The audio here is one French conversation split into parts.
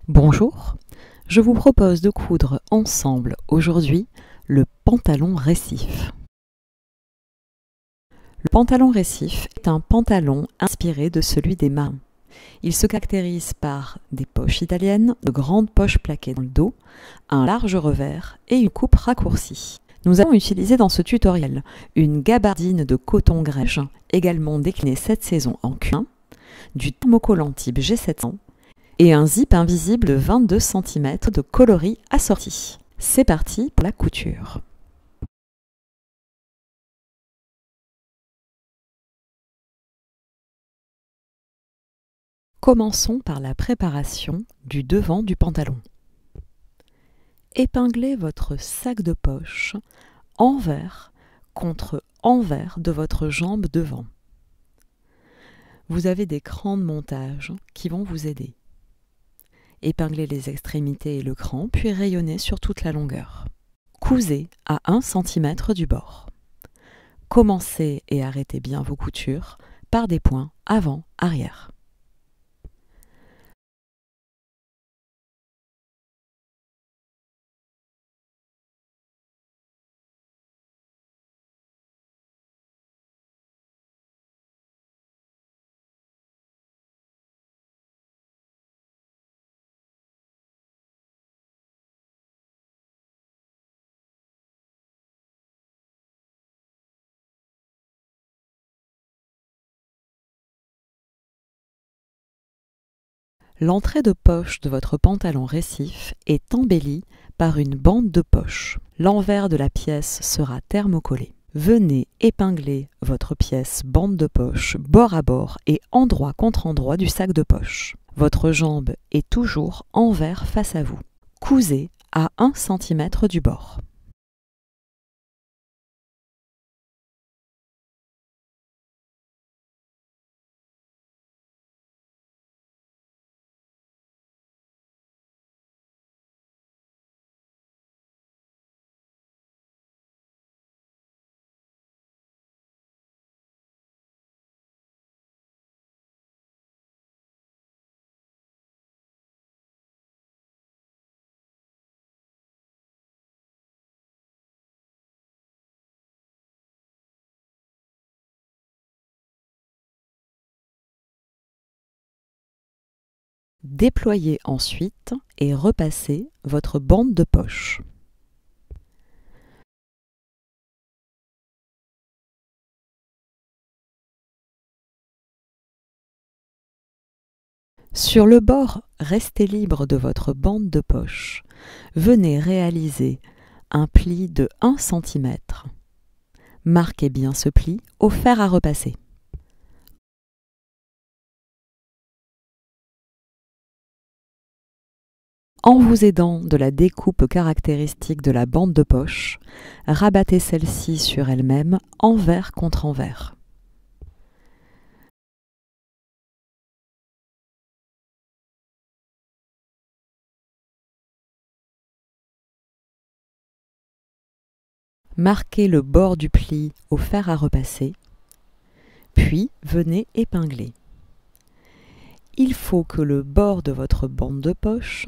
Bonjour, je vous propose de coudre ensemble aujourd'hui le pantalon récif. Le pantalon récif est un pantalon inspiré de celui des marins. Il se caractérise par des poches italiennes, de grandes poches plaquées dans le dos, un large revers et une coupe raccourcie. Nous allons utiliser dans ce tutoriel une gabardine de coton grège, également déclinée cette saison en cuir, du thermocollant type G700, et un zip invisible de 22 cm de coloris assorti. C'est parti pour la couture. Commençons par la préparation du devant du pantalon. Épinglez votre sac de poche envers contre envers de votre jambe devant. Vous avez des crans de montage qui vont vous aider. Épinglez les extrémités et le cran, puis rayonnez sur toute la longueur. Cousez à 1 cm du bord. Commencez et arrêtez bien vos coutures par des points avant-arrière. L'entrée de poche de votre pantalon récif est embellie par une bande de poche. L'envers de la pièce sera thermocollé. Venez épingler votre pièce bande de poche bord à bord et endroit contre endroit du sac de poche. Votre jambe est toujours envers face à vous. Cousez à 1 cm du bord. Déployez ensuite et repassez votre bande de poche. Sur le bord resté libre de votre bande de poche, venez réaliser un pli de 1 cm. Marquez bien ce pli au fer à repasser. En vous aidant de la découpe caractéristique de la bande de poche, rabattez celle-ci sur elle-même envers contre envers. Marquez le bord du pli au fer à repasser, puis venez épingler. Il faut que le bord de votre bande de poche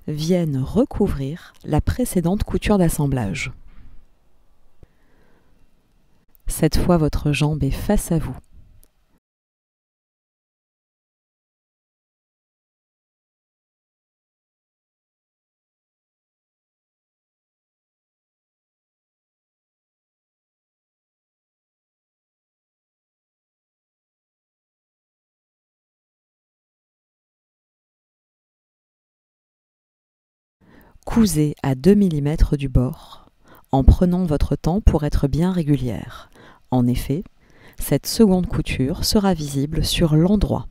vienne recouvrir la précédente couture d'assemblage. Cette fois, votre jambe est face à vous. Cousez à 2 mm du bord, en prenant votre temps pour être bien régulière. En effet, cette seconde couture sera visible sur l'endroit.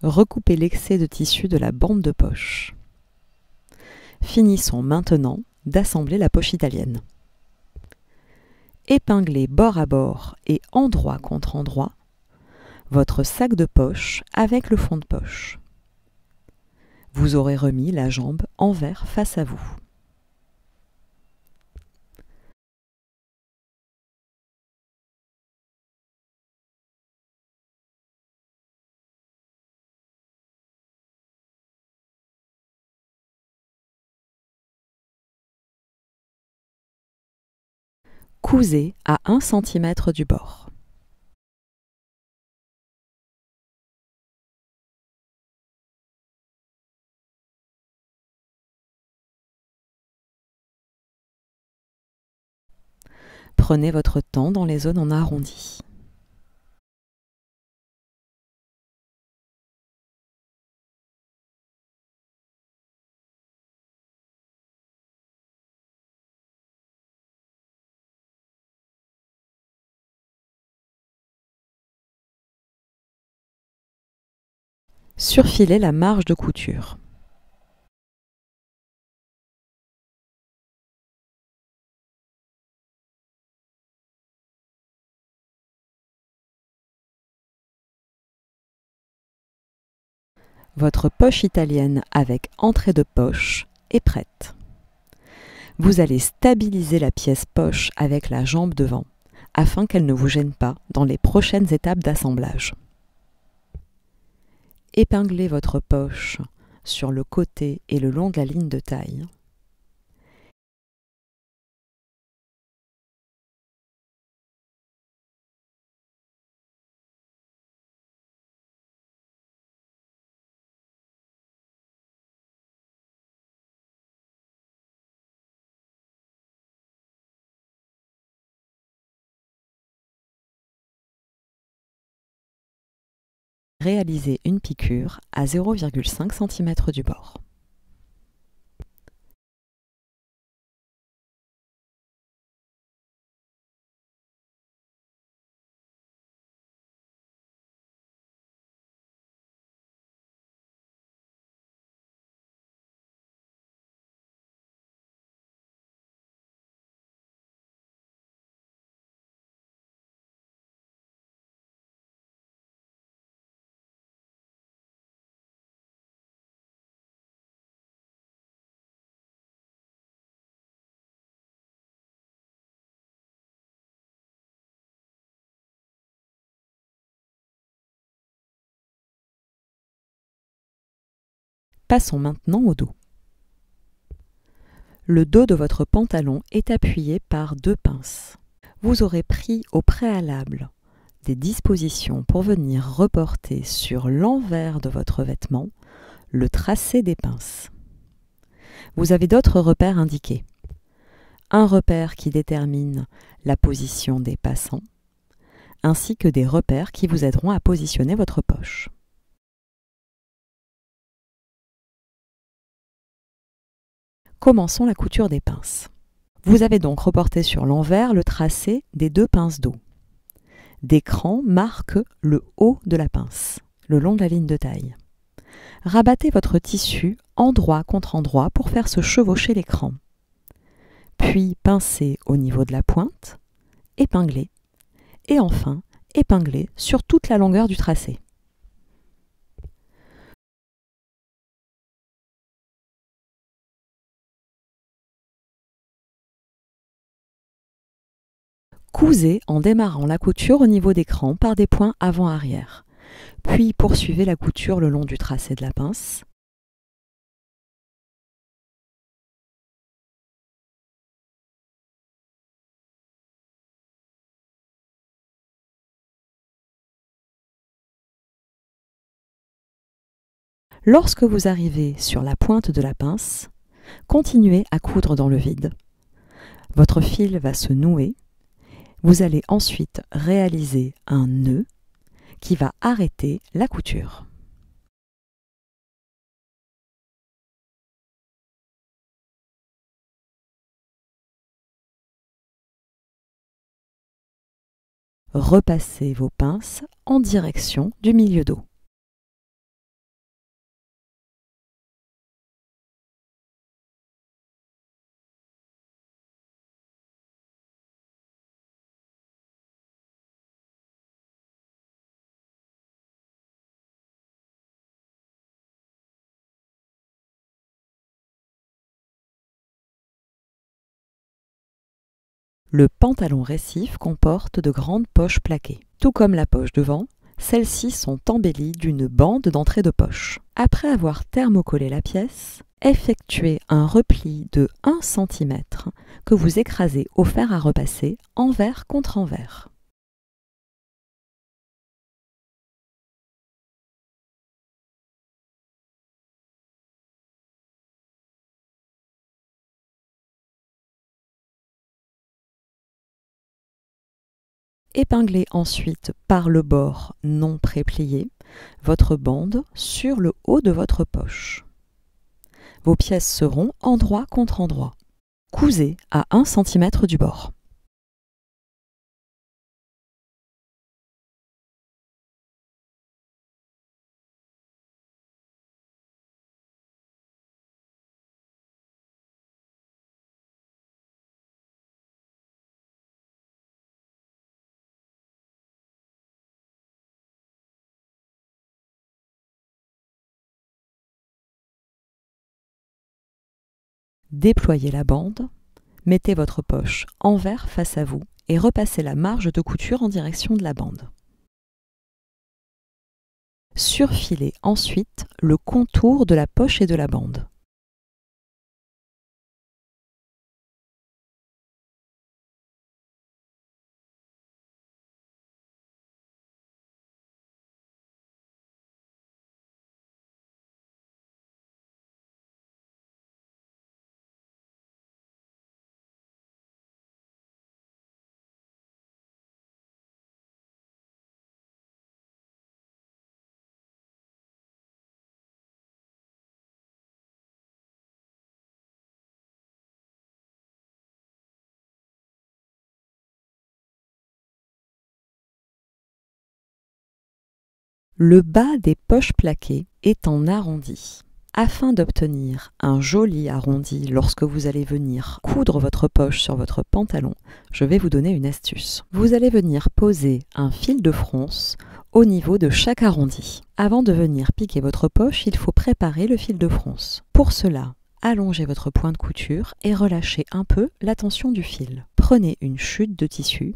Recoupez l'excès de tissu de la bande de poche. Finissons maintenant d'assembler la poche italienne. Épinglez bord à bord et endroit contre endroit votre sac de poche avec le fond de poche. Vous aurez remis la jambe envers face à vous. Cousez à 1 cm du bord. Prenez votre temps dans les zones en arrondi. Surfilez la marge de couture. Votre poche italienne avec entrée de poche est prête. Vous allez stabiliser la pièce poche avec la jambe devant, afin qu'elle ne vous gêne pas dans les prochaines étapes d'assemblage. Épinglez votre poche sur le côté et le long de la ligne de taille. Réalisez une piqûre à 0,5 cm du bord. Passons maintenant au dos. Le dos de votre pantalon est appuyé par 2 pinces. Vous aurez pris au préalable des dispositions pour venir reporter sur l'envers de votre vêtement le tracé des pinces. Vous avez d'autres repères indiqués. Un repère qui détermine la position des passants, ainsi que des repères qui vous aideront à positionner votre poche. Commençons la couture des pinces. Vous avez donc reporté sur l'envers le tracé des 2 pinces dos. Des crans marquent le haut de la pince, le long de la ligne de taille. Rabattez votre tissu endroit contre endroit pour faire se chevaucher les crans. Puis pincez au niveau de la pointe, épinglez, et enfin épinglez sur toute la longueur du tracé. Cousez en démarrant la couture au niveau des crans par des points avant-arrière. Puis poursuivez la couture le long du tracé de la pince. Lorsque vous arrivez sur la pointe de la pince, continuez à coudre dans le vide. Votre fil va se nouer. Vous allez ensuite réaliser un nœud qui va arrêter la couture. Repassez vos pinces en direction du milieu dos. Le pantalon récif comporte de grandes poches plaquées. Tout comme la poche devant, celles-ci sont embellies d'une bande d'entrée de poche. Après avoir thermocollé la pièce, effectuez un repli de 1 cm que vous écrasez au fer à repasser envers contre envers. Épinglez ensuite par le bord non préplié votre bande sur le haut de votre poche. Vos pièces seront endroit contre endroit. Cousez à 1 cm du bord. Déployez la bande, mettez votre poche envers face à vous et repassez la marge de couture en direction de la bande. Surfilez ensuite le contour de la poche et de la bande. Le bas des poches plaquées est en arrondi. Afin d'obtenir un joli arrondi lorsque vous allez venir coudre votre poche sur votre pantalon, je vais vous donner une astuce. Vous allez venir poser un fil de fronce au niveau de chaque arrondi. Avant de venir piquer votre poche, il faut préparer le fil de fronce. Pour cela, allongez votre point de couture et relâchez un peu la tension du fil. Prenez une chute de tissu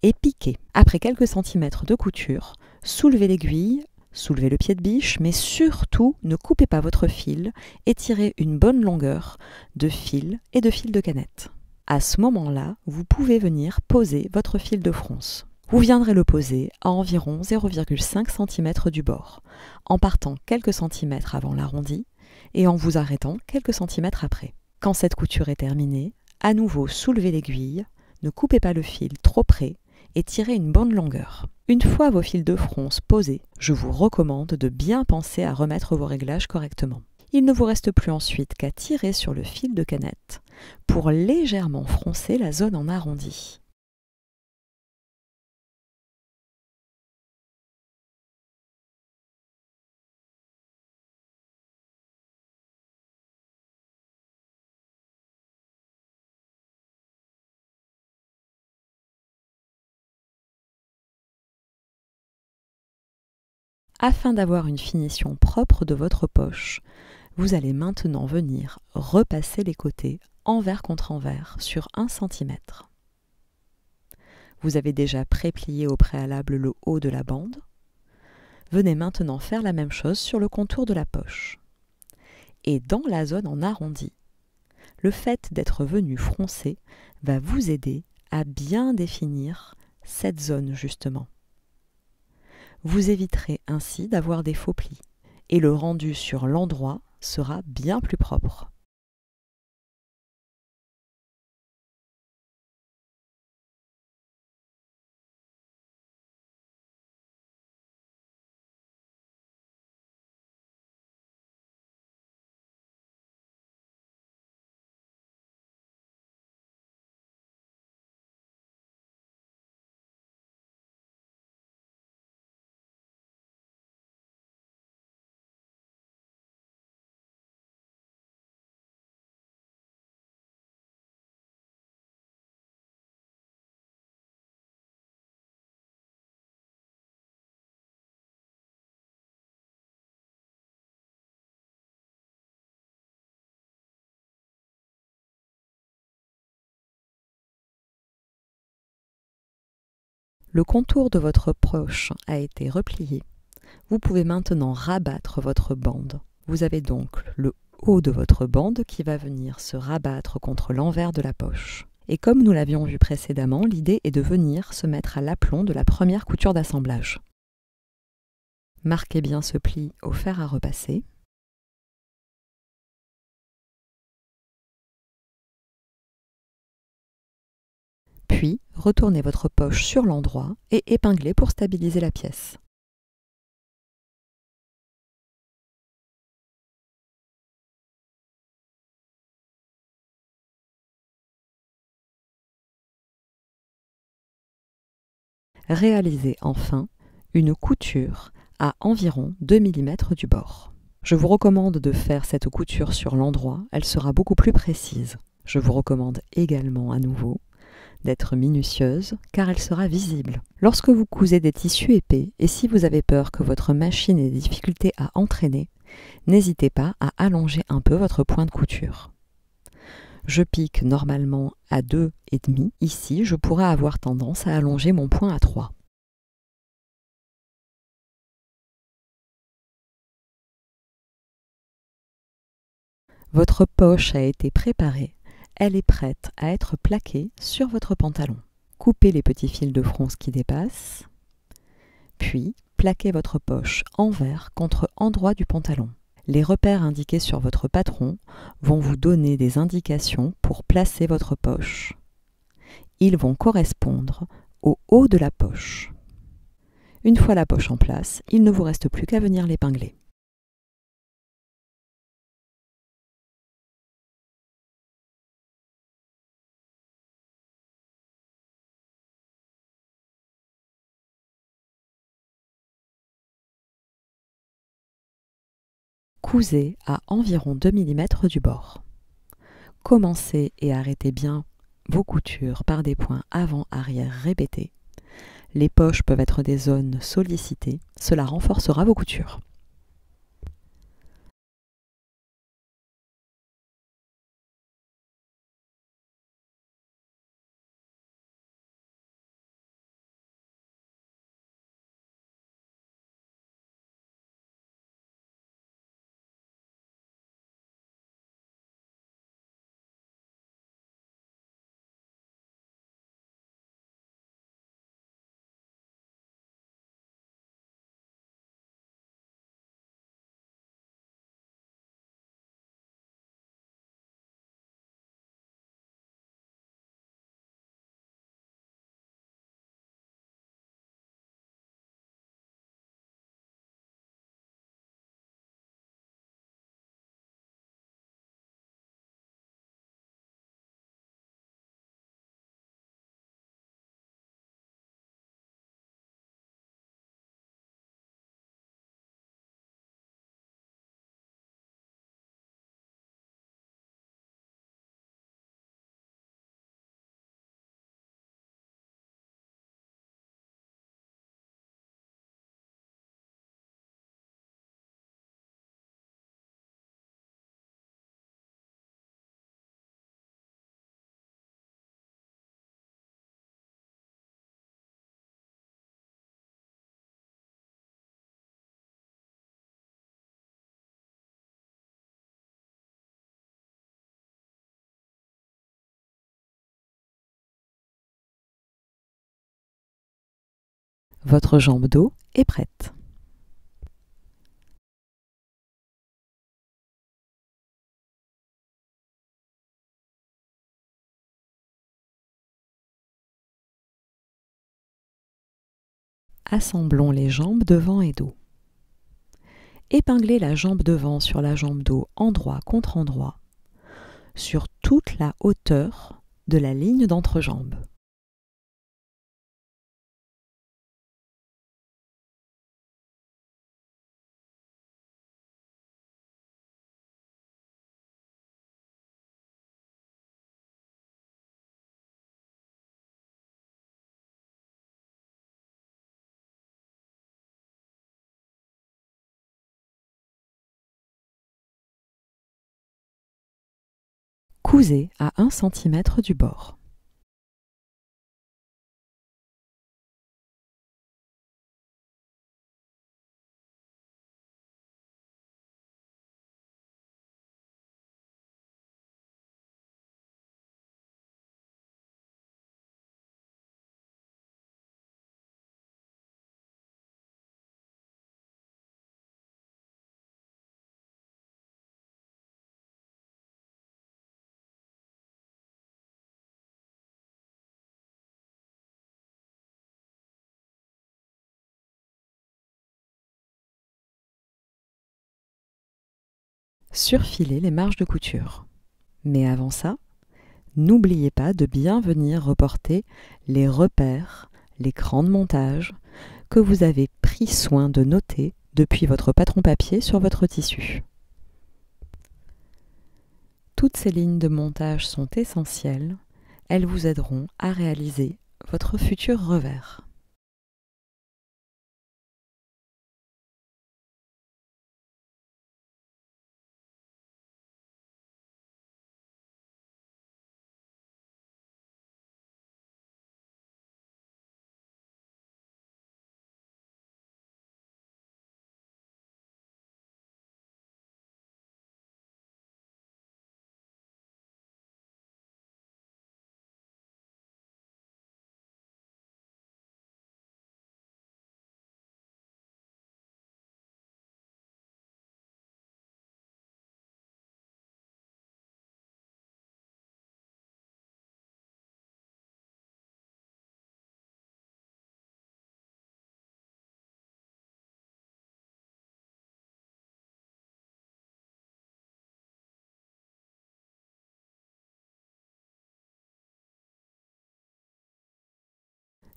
et piquez. Après quelques centimètres de couture, soulevez l'aiguille, soulevez le pied de biche, mais surtout ne coupez pas votre fil et tirez une bonne longueur de fil et de fil de canette. À ce moment-là, vous pouvez venir poser votre fil de fronce. Vous viendrez le poser à environ 0,5 cm du bord, en partant quelques centimètres avant l'arrondi et en vous arrêtant quelques centimètres après. Quand cette couture est terminée, à nouveau soulevez l'aiguille, ne coupez pas le fil trop près et tirez une bonne longueur. Une fois vos fils de fronce posés, je vous recommande de bien penser à remettre vos réglages correctement. Il ne vous reste plus ensuite qu'à tirer sur le fil de canette pour légèrement froncer la zone en arrondi. Afin d'avoir une finition propre de votre poche, vous allez maintenant venir repasser les côtés envers contre envers sur 1 cm. Vous avez déjà préplié au préalable le haut de la bande. Venez maintenant faire la même chose sur le contour de la poche. Et dans la zone en arrondi, le fait d'être venu froncer va vous aider à bien définir cette zone justement. Vous éviterez ainsi d'avoir des faux plis et le rendu sur l'endroit sera bien plus propre. Le contour de votre poche a été replié. Vous pouvez maintenant rabattre votre bande. Vous avez donc le haut de votre bande qui va venir se rabattre contre l'envers de la poche. Et comme nous l'avions vu précédemment, l'idée est de venir se mettre à l'aplomb de la première couture d'assemblage. Marquez bien ce pli au fer à repasser. Puis, retournez votre poche sur l'endroit et épinglez pour stabiliser la pièce. Réalisez enfin une couture à environ 2 mm du bord. Je vous recommande de faire cette couture sur l'endroit, elle sera beaucoup plus précise. Je vous recommande également à nouveau d'être minutieuse car elle sera visible. Lorsque vous cousez des tissus épais et si vous avez peur que votre machine ait des difficultés à entraîner, n'hésitez pas à allonger un peu votre point de couture. Je pique normalement à 2,5. Ici, je pourrais avoir tendance à allonger mon point à 3. Votre poche a été préparée. Elle est prête à être plaquée sur votre pantalon. Coupez les petits fils de fronce qui dépassent, puis plaquez votre poche envers contre endroit du pantalon. Les repères indiqués sur votre patron vont vous donner des indications pour placer votre poche. Ils vont correspondre au haut de la poche. Une fois la poche en place, il ne vous reste plus qu'à venir l'épingler. Cousez à environ 2 mm du bord. Commencez et arrêtez bien vos coutures par des points avant-arrière répétés. Les poches peuvent être des zones sollicitées, cela renforcera vos coutures. Votre jambe d'eau est prête. Assemblons les jambes devant et dos. Épinglez la jambe devant sur la jambe dos endroit contre endroit, sur toute la hauteur de la ligne d'entrejambe. Cousez à 1 cm du bord. surfiler les marges de couture. Mais avant ça, n'oubliez pas de bien venir reporter les repères, les crans de montage que vous avez pris soin de noter depuis votre patron papier sur votre tissu. Toutes ces lignes de montage sont essentielles, elles vous aideront à réaliser votre futur revers.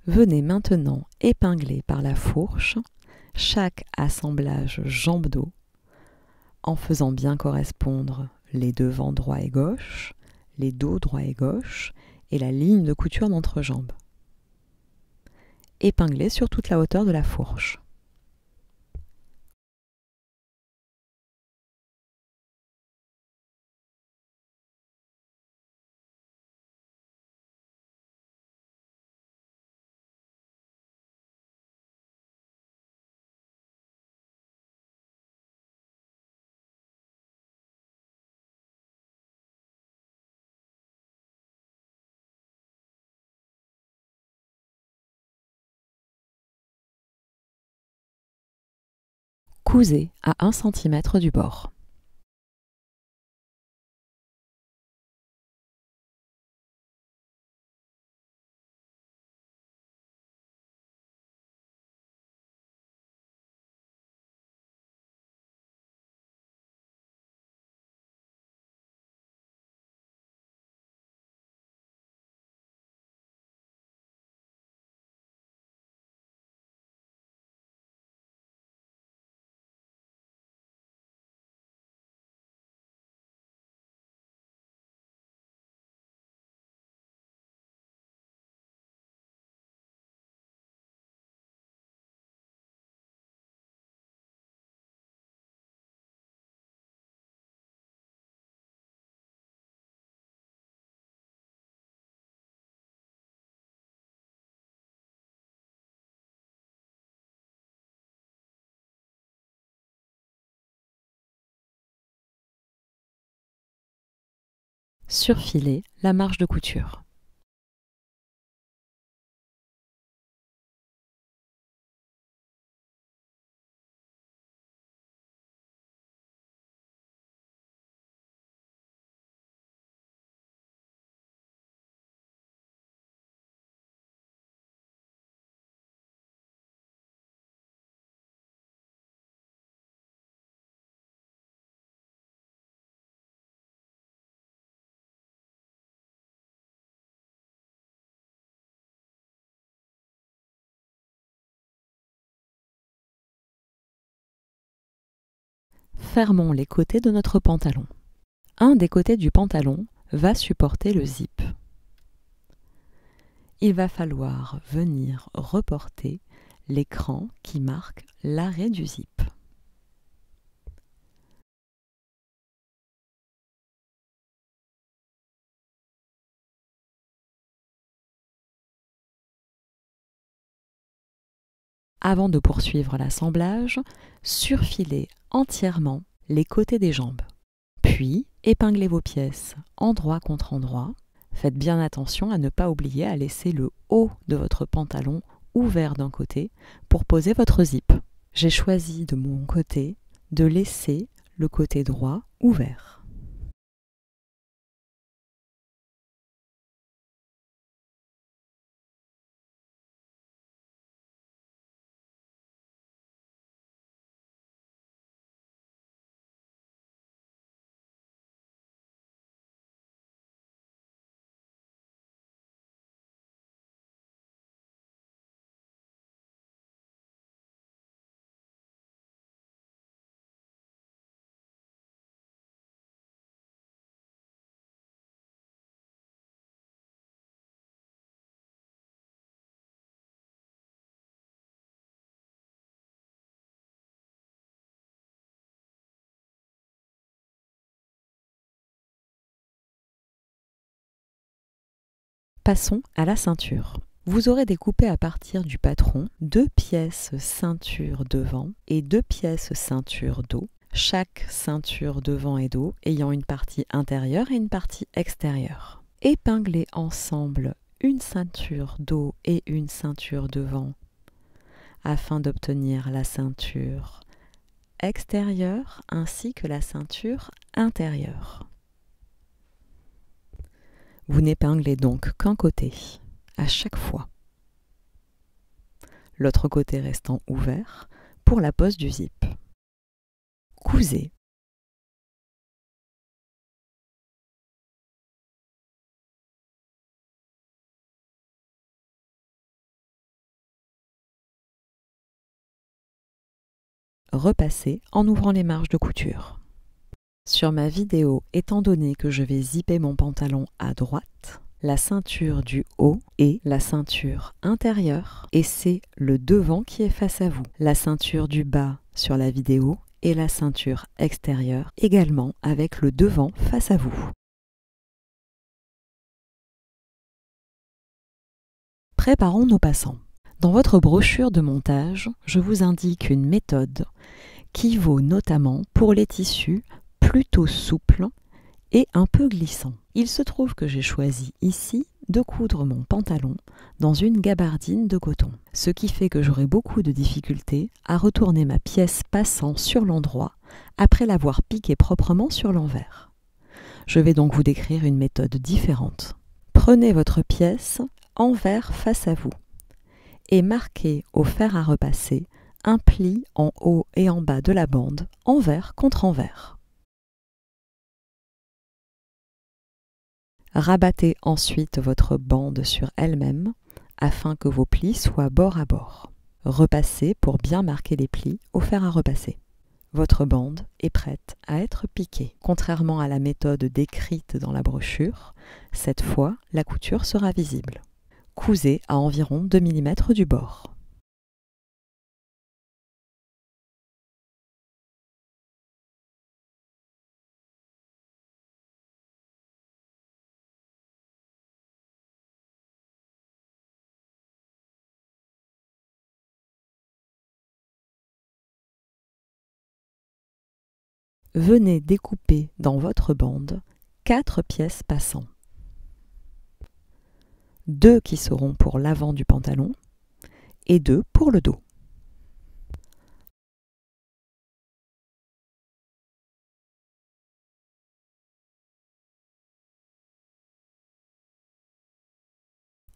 Venez maintenant épingler par la fourche chaque assemblage jambe-dos en faisant bien correspondre les devants droit et gauche, les dos droit et gauche et la ligne de couture d'entrejambe. Épinglez sur toute la hauteur de la fourche. Cousez à 1 cm du bord. Surfilez la marge de couture. Fermons les côtés de notre pantalon. Un des côtés du pantalon va supporter le zip. Il va falloir venir reporter l'écran qui marque l'arrêt du zip. Avant de poursuivre l'assemblage, surfilez entièrement les côtés des jambes. Puis, épinglez vos pièces endroit contre endroit. Faites bien attention à ne pas oublier à laisser le haut de votre pantalon ouvert d'un côté pour poser votre zip. J'ai choisi de mon côté de laisser le côté droit ouvert. Passons à la ceinture. Vous aurez découpé à partir du patron 2 pièces ceinture devant et 2 pièces ceinture dos, chaque ceinture devant et dos ayant une partie intérieure et une partie extérieure. Épinglez ensemble une ceinture dos et une ceinture devant afin d'obtenir la ceinture extérieure ainsi que la ceinture intérieure. Vous n'épinglez donc qu'un côté à chaque fois, l'autre côté restant ouvert pour la pose du zip. Cousez. Repassez en ouvrant les marges de couture. Sur ma vidéo, étant donné que je vais zipper mon pantalon à droite, la ceinture du haut est la ceinture intérieure et c'est le devant qui est face à vous. La ceinture du bas sur la vidéo est la ceinture extérieure également avec le devant face à vous. Préparons nos passants. Dans votre brochure de montage, je vous indique une méthode qui vaut notamment pour les tissus plutôt souples et un peu glissants. Il se trouve que j'ai choisi ici de coudre mon pantalon dans une gabardine de coton, ce qui fait que j'aurai beaucoup de difficultés à retourner ma pièce passant sur l'endroit après l'avoir piquée proprement sur l'envers. Je vais donc vous décrire une méthode différente. Prenez votre pièce envers face à vous et marquez au fer à repasser un pli en haut et en bas de la bande, envers contre envers. Rabattez ensuite votre bande sur elle-même afin que vos plis soient bord à bord. Repassez pour bien marquer les plis au fer à repasser. Votre bande est prête à être piquée. Contrairement à la méthode décrite dans la brochure, cette fois, la couture sera visible. Cousez à environ 2 mm du bord. Venez découper dans votre bande 4 pièces passant. 2 qui seront pour l'avant du pantalon et 2 pour le dos.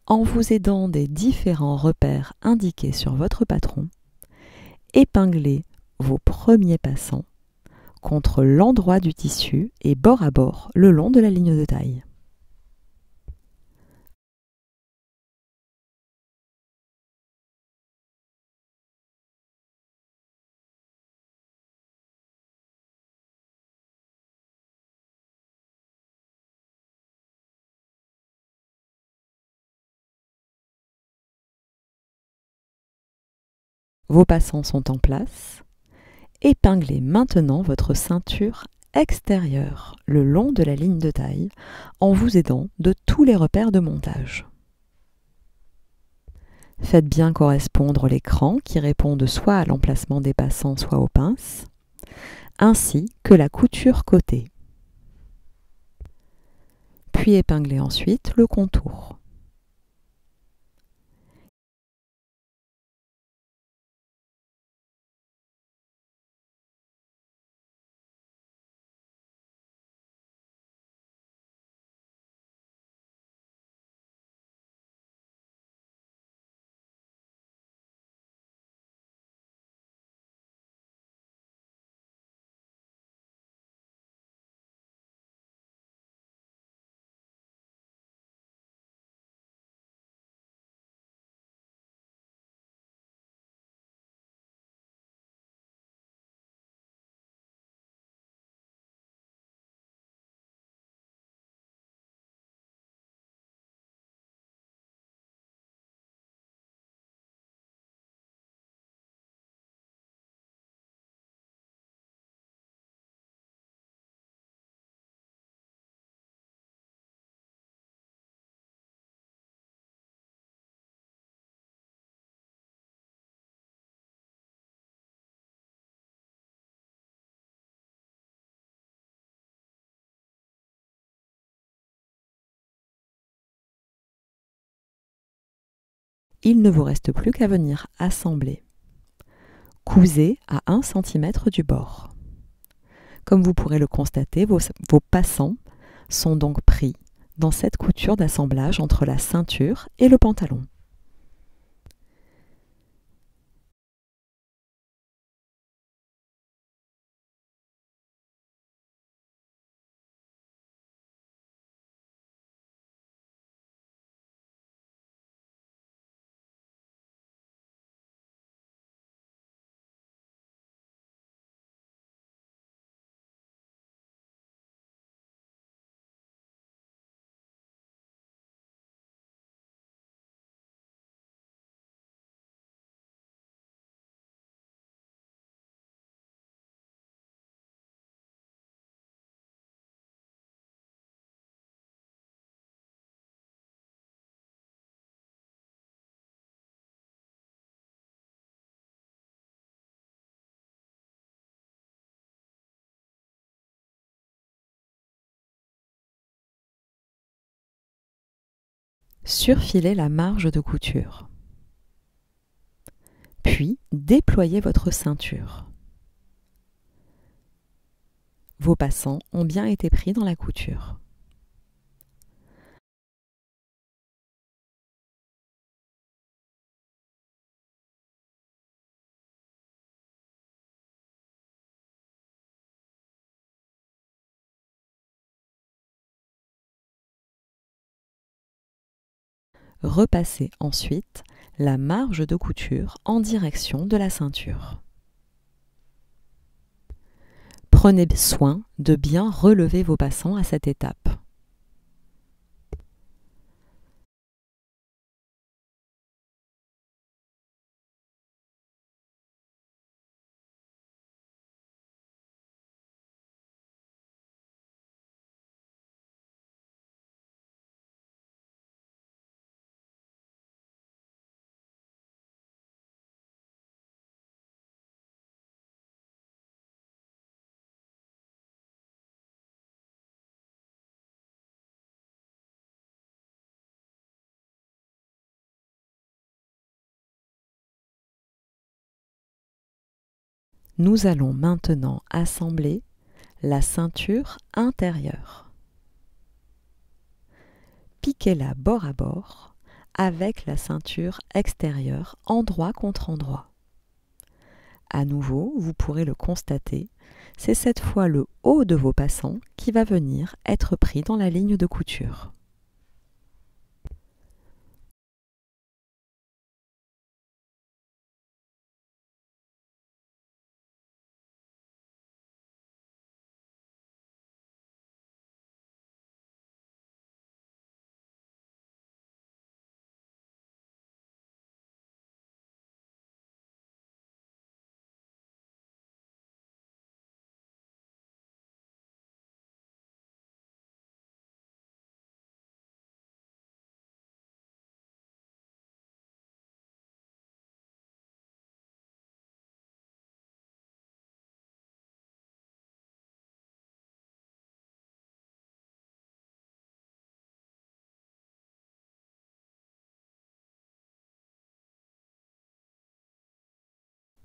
En vous aidant des différents repères indiqués sur votre patron, épinglez vos premiers passants contre l'endroit du tissu et bord à bord le long de la ligne de taille. Vos passants sont en place. Épinglez maintenant votre ceinture extérieure le long de la ligne de taille en vous aidant de tous les repères de montage. Faites bien correspondre les crans qui répondent soit à l'emplacement des passants, soit aux pinces, ainsi que la couture côté. Puis épinglez ensuite le contour. il ne vous reste plus qu'à venir assembler. Cousez à 1 cm du bord. Comme vous pourrez le constater, vos passants sont donc pris dans cette couture d'assemblage entre la ceinture et le pantalon. Surfilez la marge de couture. Puis, déployez votre ceinture. Vos passants ont bien été pris dans la couture. Repassez ensuite la marge de couture en direction de la ceinture. Prenez soin de bien relever vos passants à cette étape. Nous allons maintenant assembler la ceinture intérieure. Piquez-la bord à bord avec la ceinture extérieure, endroit contre endroit. À nouveau, vous pourrez le constater, c'est cette fois le haut de vos passants qui va venir être pris dans la ligne de couture.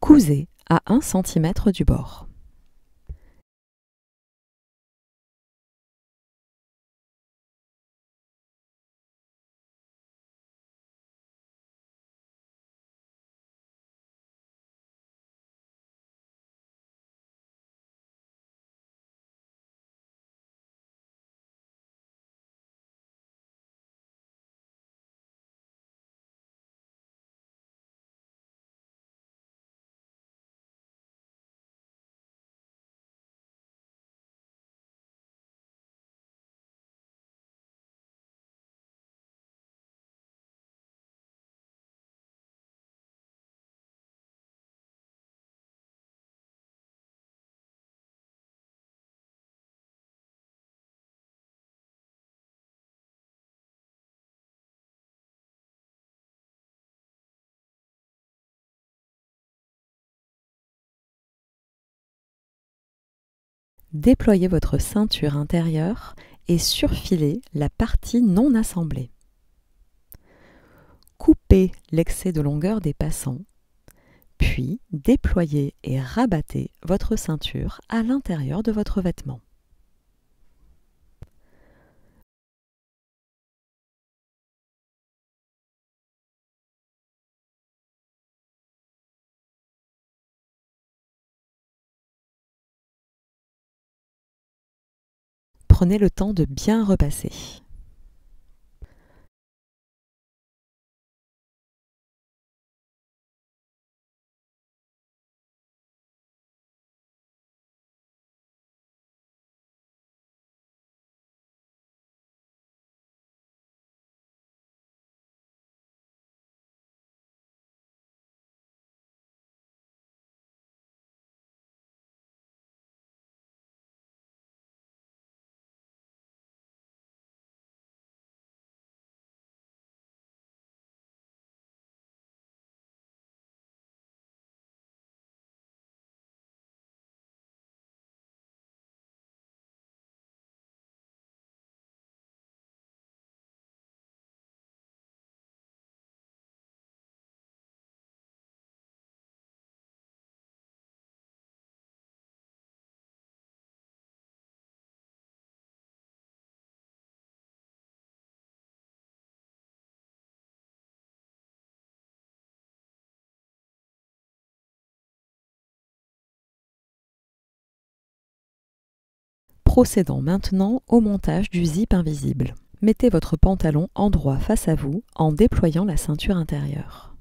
Cousez à 1 cm du bord. Déployez votre ceinture intérieure et surfilez la partie non assemblée. Coupez l'excès de longueur des passants, puis déployez et rabattez votre ceinture à l'intérieur de votre vêtement. Prenez le temps de bien repasser. Procédons maintenant au montage du zip invisible. Mettez votre pantalon en droit face à vous en déployant la ceinture intérieure.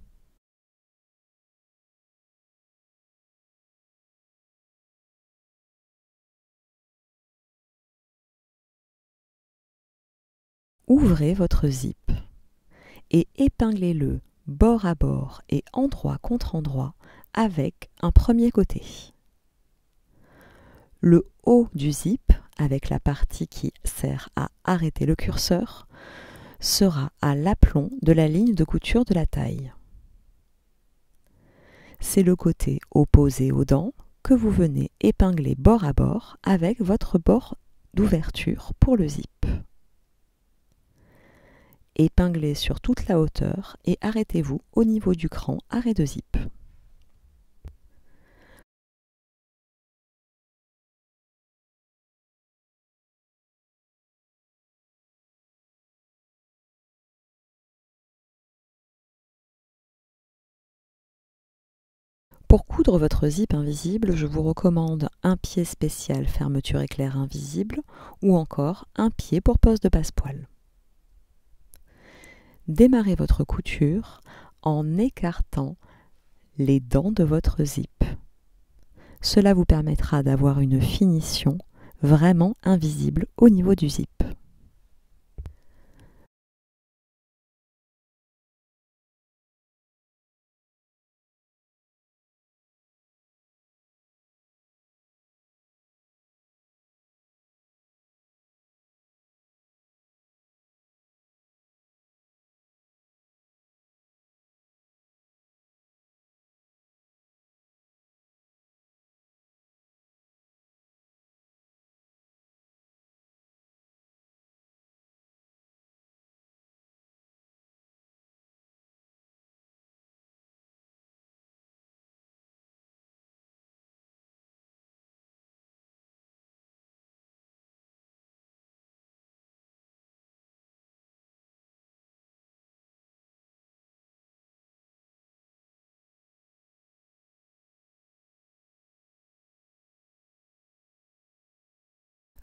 Ouvrez votre zip et épinglez-le bord à bord et endroit contre endroit avec un premier côté. Le haut du zip, avec la partie qui sert à arrêter le curseur, sera à l'aplomb de la ligne de couture de la taille. C'est le côté opposé aux dents que vous venez épingler bord à bord avec votre bord d'ouverture pour le zip. Épinglez sur toute la hauteur et arrêtez-vous au niveau du cran arrêt de zip. Pour coudre votre zip invisible, je vous recommande un pied spécial fermeture éclair invisible ou encore un pied pour poste de passepoil. Démarrez votre couture en écartant les dents de votre zip. Cela vous permettra d'avoir une finition vraiment invisible au niveau du zip.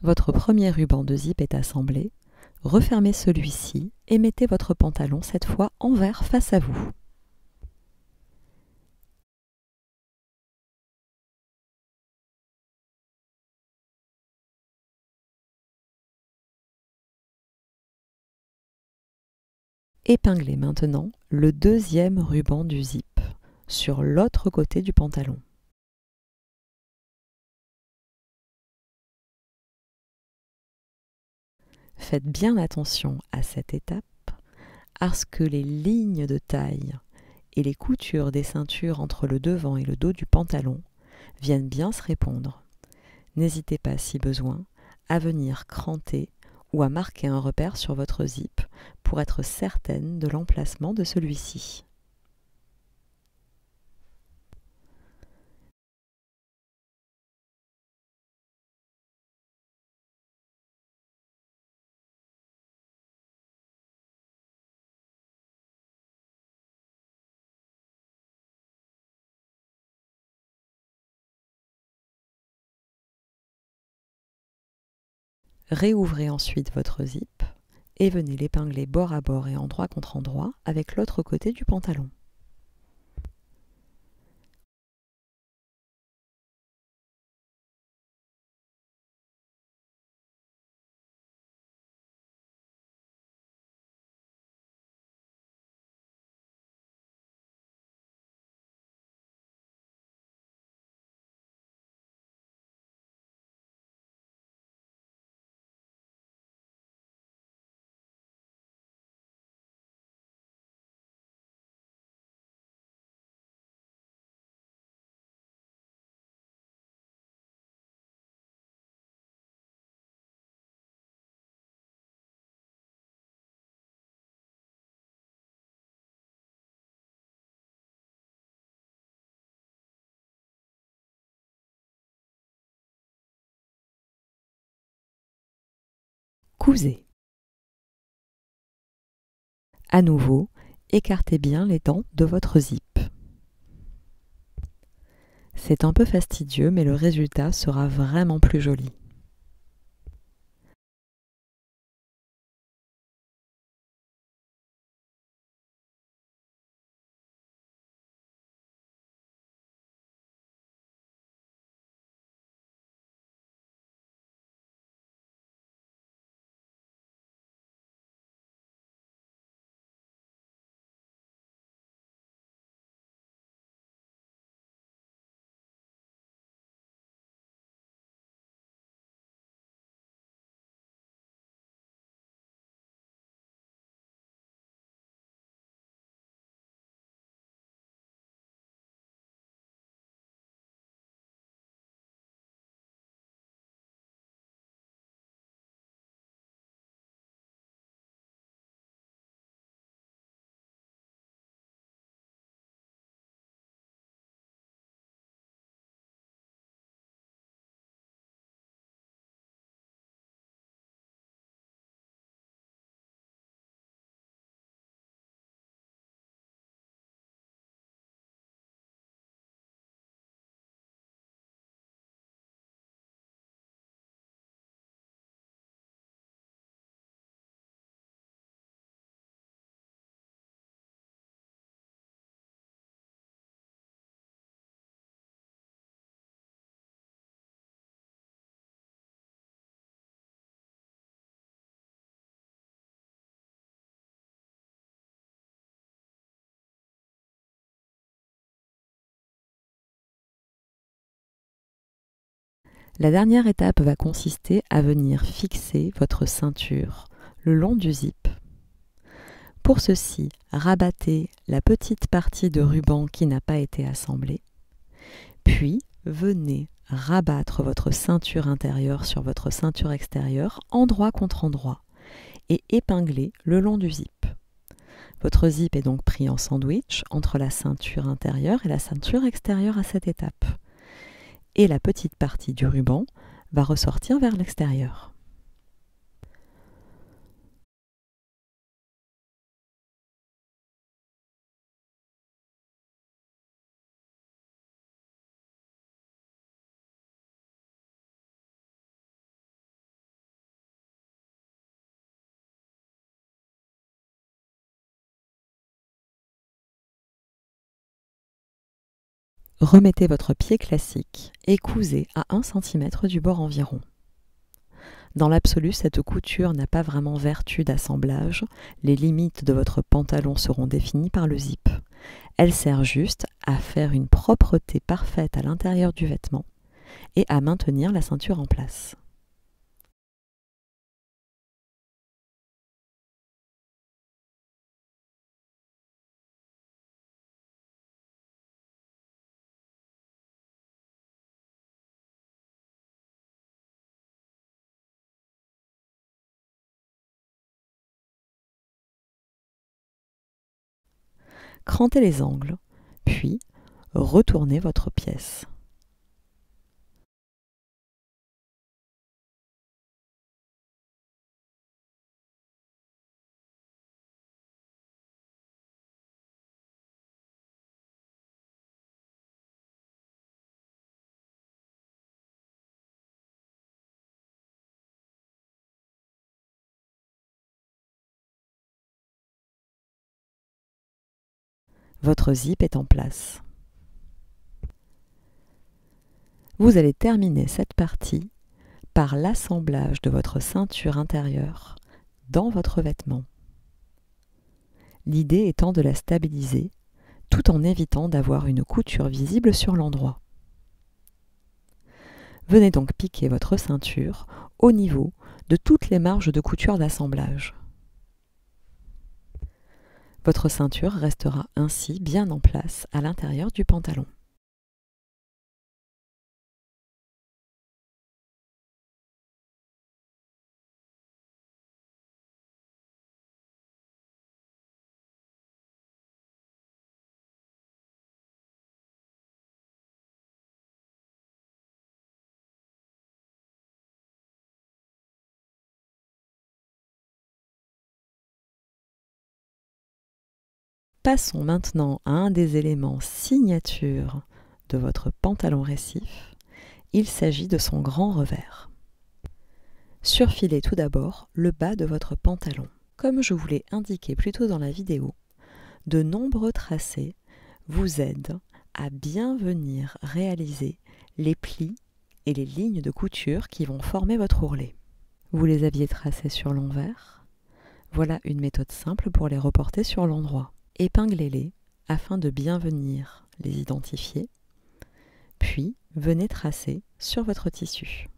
Votre premier ruban de zip est assemblé. Refermez celui-ci et mettez votre pantalon cette fois envers face à vous. Épinglez maintenant le deuxième ruban du zip sur l'autre côté du pantalon. Faites bien attention à cette étape, à ce que les lignes de taille et les coutures des ceintures entre le devant et le dos du pantalon viennent bien se répondre. N'hésitez pas, si besoin, à venir cranter ou à marquer un repère sur votre zip pour être certaine de l'emplacement de celui-ci. Réouvrez ensuite votre zip et venez l'épingler bord à bord et endroit contre endroit avec l'autre côté du pantalon. Cousez. À nouveau, écartez bien les dents de votre zip. C'est un peu fastidieux, mais le résultat sera vraiment plus joli. La dernière étape va consister à venir fixer votre ceinture le long du zip. Pour ceci, rabattez la petite partie de ruban qui n'a pas été assemblée, puis venez rabattre votre ceinture intérieure sur votre ceinture extérieure, endroit contre endroit, et épingler le long du zip. Votre zip est donc pris en sandwich entre la ceinture intérieure et la ceinture extérieure à cette étape. Et la petite partie du ruban va ressortir vers l'extérieur. Remettez votre pied classique et cousez à 1 cm du bord environ. Dans l'absolu, cette couture n'a pas vraiment vertu d'assemblage. Les limites de votre pantalon seront définies par le zip. Elle sert juste à faire une propreté parfaite à l'intérieur du vêtement et à maintenir la ceinture en place. crantez les angles, puis retournez votre pièce. Votre zip est en place. Vous allez terminer cette partie par l'assemblage de votre ceinture intérieure dans votre vêtement. L'idée étant de la stabiliser tout en évitant d'avoir une couture visible sur l'endroit. Venez donc piquer votre ceinture au niveau de toutes les marges de couture d'assemblage. Votre ceinture restera ainsi bien en place à l'intérieur du pantalon. Passons maintenant à un des éléments signature de votre pantalon récif. Il s'agit de son grand revers. Surfilez tout d'abord le bas de votre pantalon. Comme je vous l'ai indiqué plus tôt dans la vidéo, de nombreux tracés vous aident à bien venir réaliser les plis et les lignes de couture qui vont former votre ourlet. Vous les aviez tracés sur l'envers. Voilà une méthode simple pour les reporter sur l'endroit. Épinglez-les afin de bien venir les identifier, puis venez tracer sur votre tissu.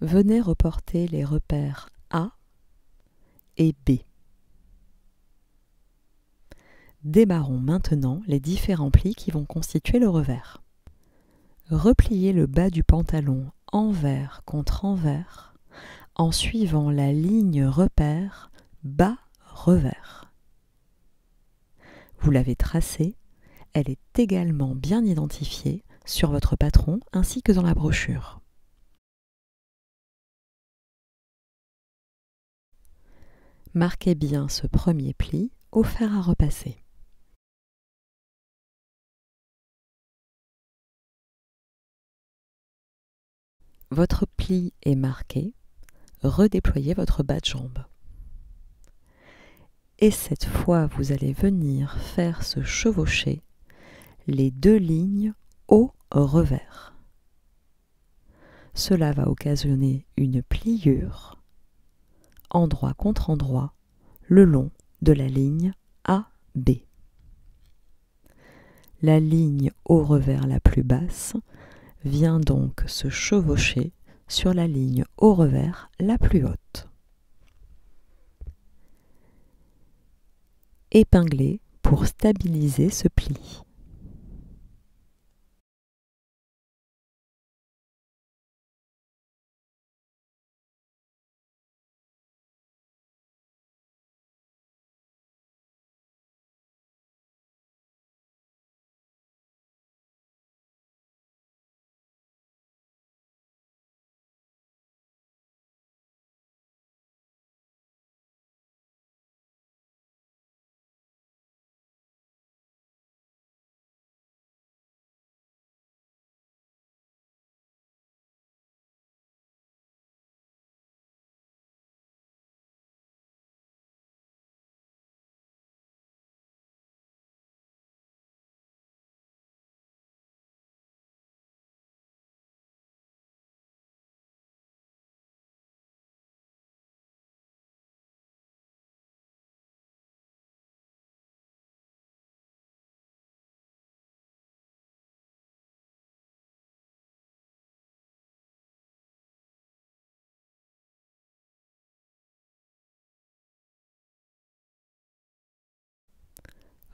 Venez reporter les repères A et B. Démarrons maintenant les différents plis qui vont constituer le revers. Repliez le bas du pantalon envers contre envers en suivant la ligne repère bas-revers. Vous l'avez tracée, elle est également bien identifiée sur votre patron ainsi que dans la brochure. Marquez bien ce premier pli au fer à repasser. Votre pli est marqué, redéployez votre bas de jambe. Et cette fois, vous allez venir faire se chevaucher les deux lignes au revers. Cela va occasionner une pliure, endroit contre endroit, le long de la ligne AB. La ligne au revers la plus basse vient donc se chevaucher sur la ligne au revers la plus haute. Épinglez pour stabiliser ce pli.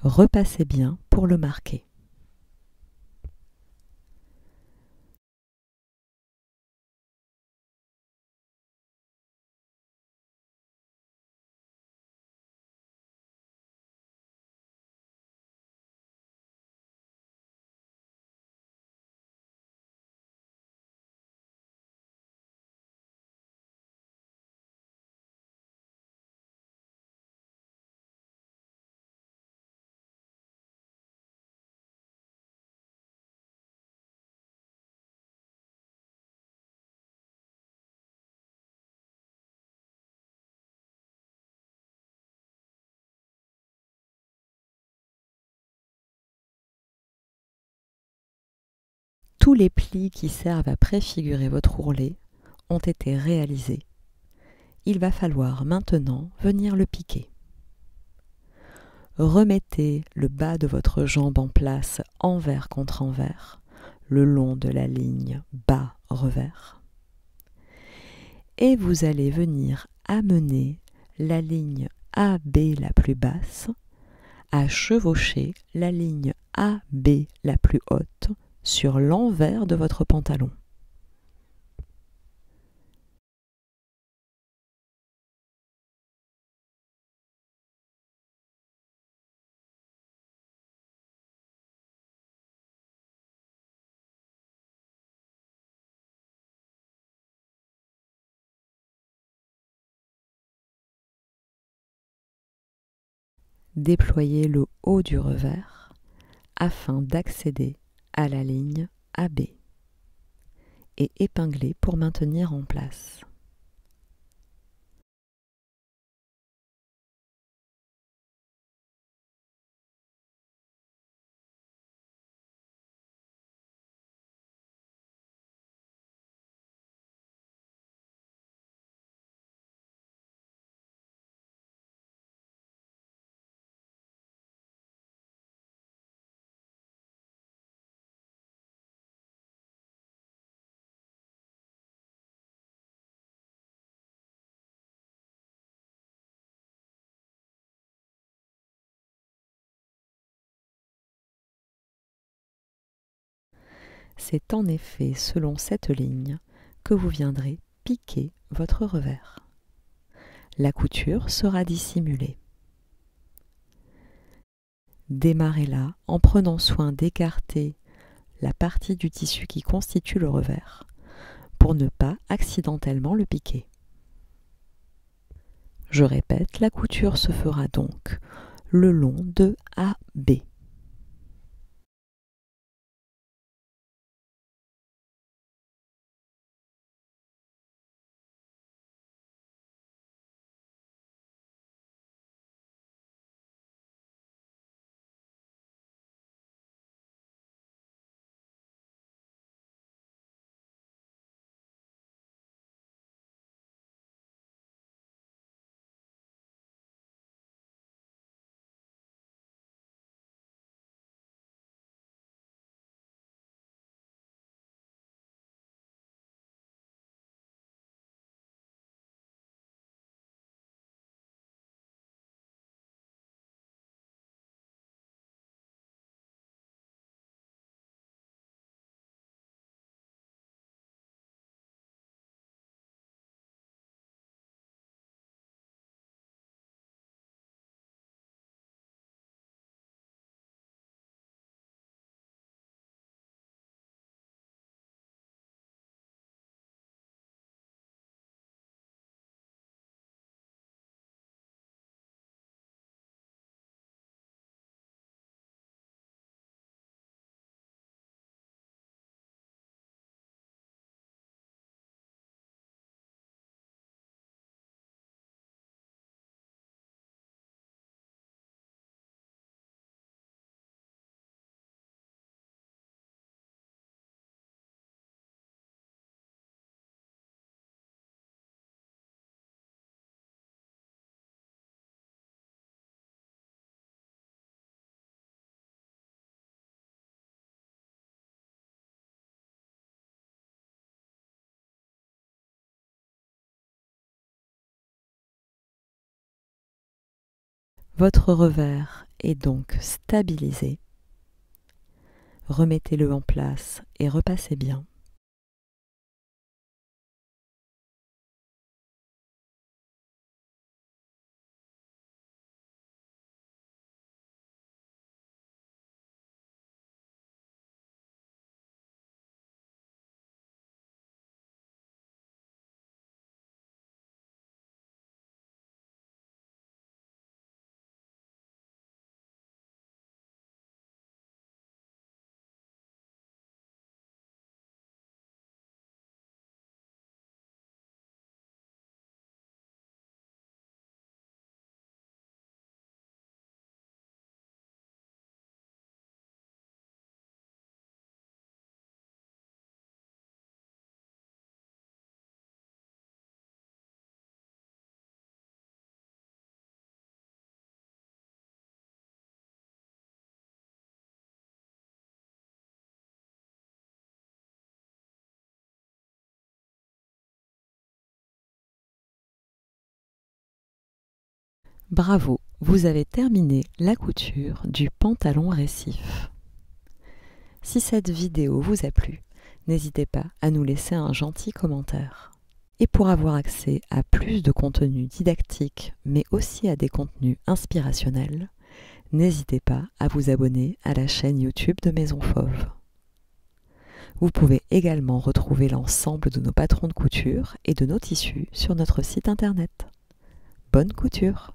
Repassez bien pour le marquer. Tous les plis qui servent à préfigurer votre ourlet ont été réalisés. Il va falloir maintenant venir le piquer. Remettez le bas de votre jambe en place envers contre envers, le long de la ligne bas-revers. Et vous allez venir amener la ligne AB la plus basse à chevaucher la ligne AB la plus haute sur l'envers de votre pantalon. Déployez le haut du revers afin d'accéder à la ligne AB et épinglez pour maintenir en place. C'est en effet selon cette ligne que vous viendrez piquer votre revers. La couture sera dissimulée. Démarrez-la en prenant soin d'écarter la partie du tissu qui constitue le revers pour ne pas accidentellement le piquer. Je répète, la couture se fera donc le long de AB. Votre revers est donc stabilisé. Remettez-le en place et repassez bien. Bravo, vous avez terminé la couture du pantalon récif. Si cette vidéo vous a plu, n'hésitez pas à nous laisser un gentil commentaire. Et pour avoir accès à plus de contenus didactiques, mais aussi à des contenus inspirationnels, n'hésitez pas à vous abonner à la chaîne YouTube de Maison Fauve. Vous pouvez également retrouver l'ensemble de nos patrons de couture et de nos tissus sur notre site internet. Bonne couture!